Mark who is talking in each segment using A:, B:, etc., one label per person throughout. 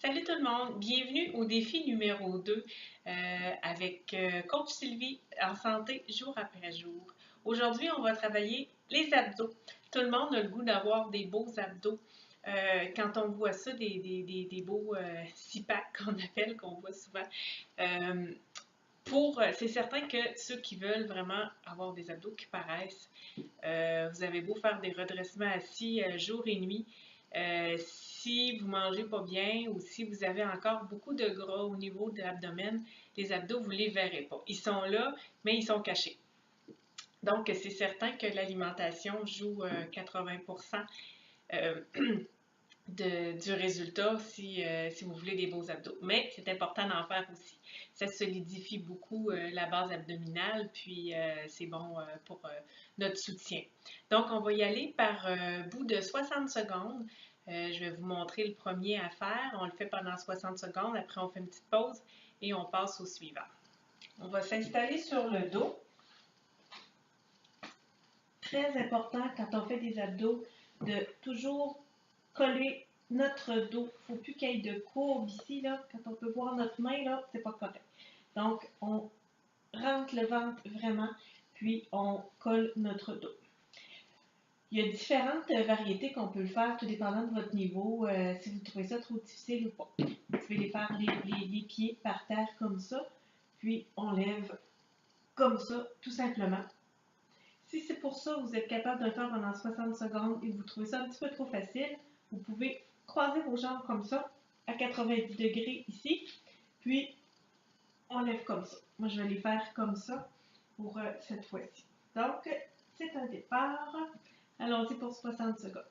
A: Salut tout le monde, bienvenue au défi numéro 2 avec Coach Sylvie en santé jour après jour. Aujourd'hui, on va travailler les abdos. Tout le monde a le goût d'avoir des beaux abdos. Quand on voit ça, des beaux six-packs qu'on appelle, qu'on voit souvent. Euh, c'est certain que ceux qui veulent vraiment avoir des abdos qui paraissent, vous avez beau faire des redressements assis jour et nuit, si vous mangez pas bien ou si vous avez encore beaucoup de gras au niveau de l'abdomen, les abdos, vous ne les verrez pas. Ils sont là, mais ils sont cachés. Donc, c'est certain que l'alimentation joue 80% euh, du résultat si vous voulez des beaux abdos. Mais c'est important d'en faire aussi. Ça solidifie beaucoup la base abdominale, puis c'est bon pour notre soutien. Donc, on va y aller par bout de 60 secondes. Je vais vous montrer le premier à faire. On le fait pendant 60 secondes. Après, on fait une petite pause et on passe au suivant. On va s'installer sur le dos. Très important quand on fait des abdos de toujours coller notre dos. Il ne faut plus qu'il y ait de courbe ici, là. Quand on peut voir notre main, là, c'est pas correct. Donc, on rentre le ventre vraiment, puis on colle notre dos. Il y a différentes variétés qu'on peut le faire, tout dépendant de votre niveau. Si vous trouvez ça trop difficile ou pas. Vous pouvez les faire les pieds par terre comme ça, puis on lève comme ça, tout simplement. Si c'est pour ça que vous êtes capable de le faire pendant 60 secondes et que vous trouvez ça un petit peu trop facile, vous pouvez croiser vos jambes comme ça, à 90 degrés ici, puis on lève comme ça. Moi, je vais les faire comme ça pour cette fois-ci. Donc, c'est un départ. Allons-y pour 60 secondes.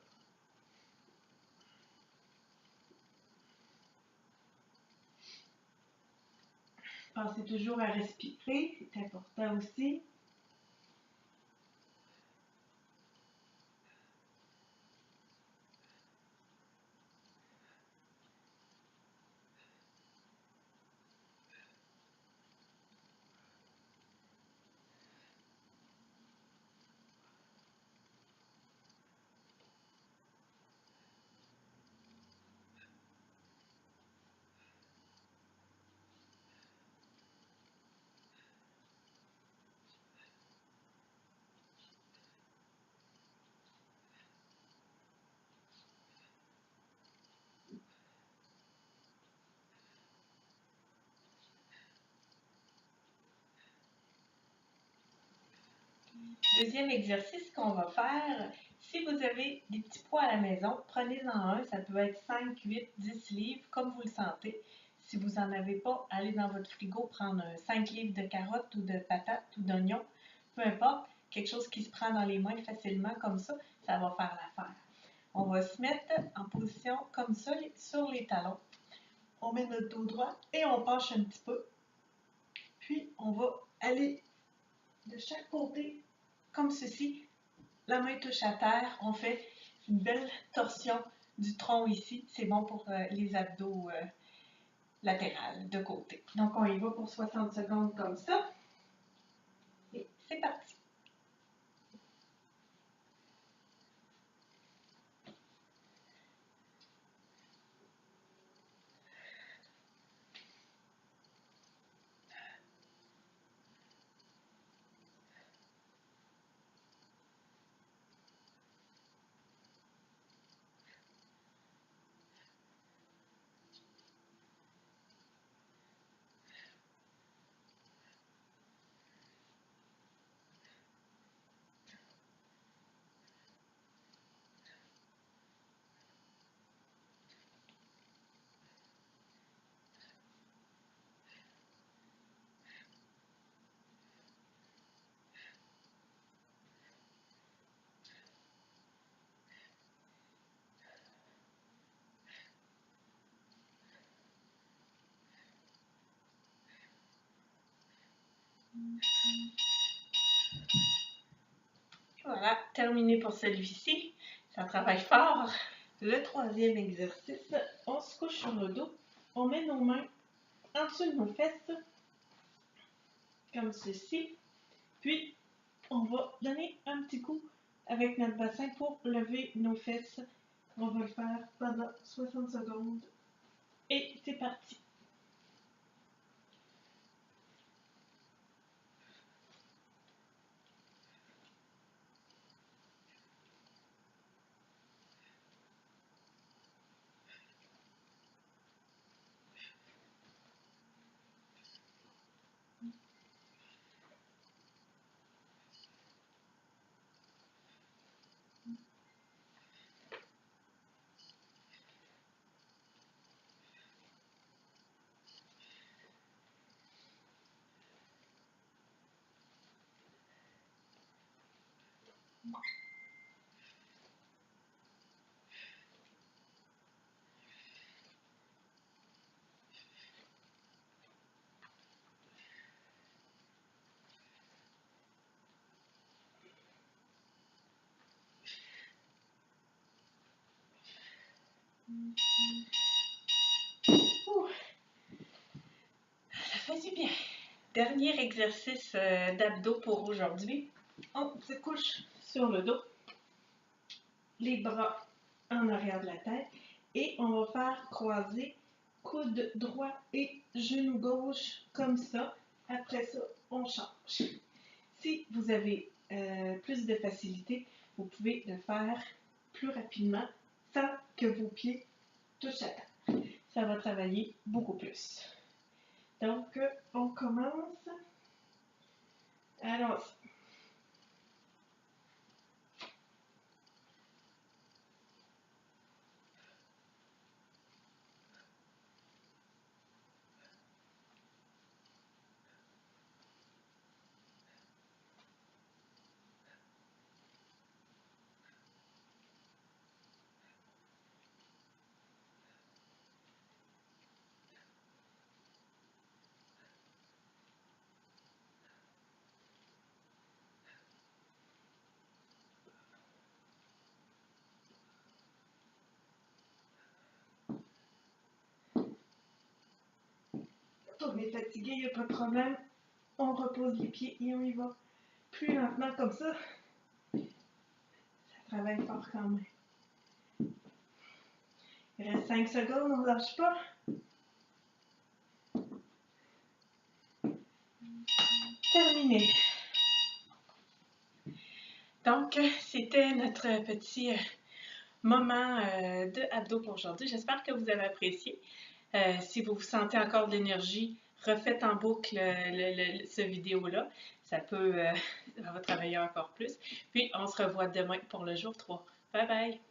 A: Pensez toujours à respirer, c'est important aussi. Deuxième exercice qu'on va faire, si vous avez des petits poids à la maison, prenez-en un. Ça peut être 5, 8, 10 livres, comme vous le sentez. Si vous n'en avez pas, allez dans votre frigo prendre 5 livres de carottes ou de patates ou d'oignons, peu importe, quelque chose qui se prend dans les mains facilement comme ça va faire l'affaire. On va se mettre en position comme ça sur les talons. On met notre dos droit et on penche un petit peu. Puis, on va aller de chaque côté comme ceci. La main touche à terre. On fait une belle torsion du tronc ici. C'est bon pour les abdos latérales de côté. Donc, on y va pour 60 secondes comme ça. Et c'est parti. Voilà, terminé pour celui-ci. Ça travaille fort. Le troisième exercice, on se couche sur le dos. On met nos mains en dessous de nos fesses, comme ceci. Puis, on va donner un petit coup avec notre bassin pour lever nos fesses. On va le faire pendant 60 secondes. Et c'est parti. Ouh, ça fait du bien. Dernier exercice d'abdos pour aujourd'hui. On se couche sur le dos, les bras en arrière de la tête et on va faire croiser coude droit et genou gauche comme ça. Après ça, on change. Si vous avez plus de facilité, vous pouvez le faire plus rapidement sans que vos pieds touchent à terre. Ça va travailler beaucoup plus. Donc, on commence. Alors, on est fatigué, il n'y a pas de problème. On repose les pieds et on y va plus lentement comme ça. Ça travaille fort quand même. Il reste 5 secondes, on ne lâche pas. Terminé. Donc, c'était notre petit moment de abdos pour aujourd'hui. J'espère que vous avez apprécié. Si vous sentez encore de l'énergie, refaites en boucle ce vidéo-là. Ça va travailler encore plus. Puis, on se revoit demain pour le jour 3. Bye bye!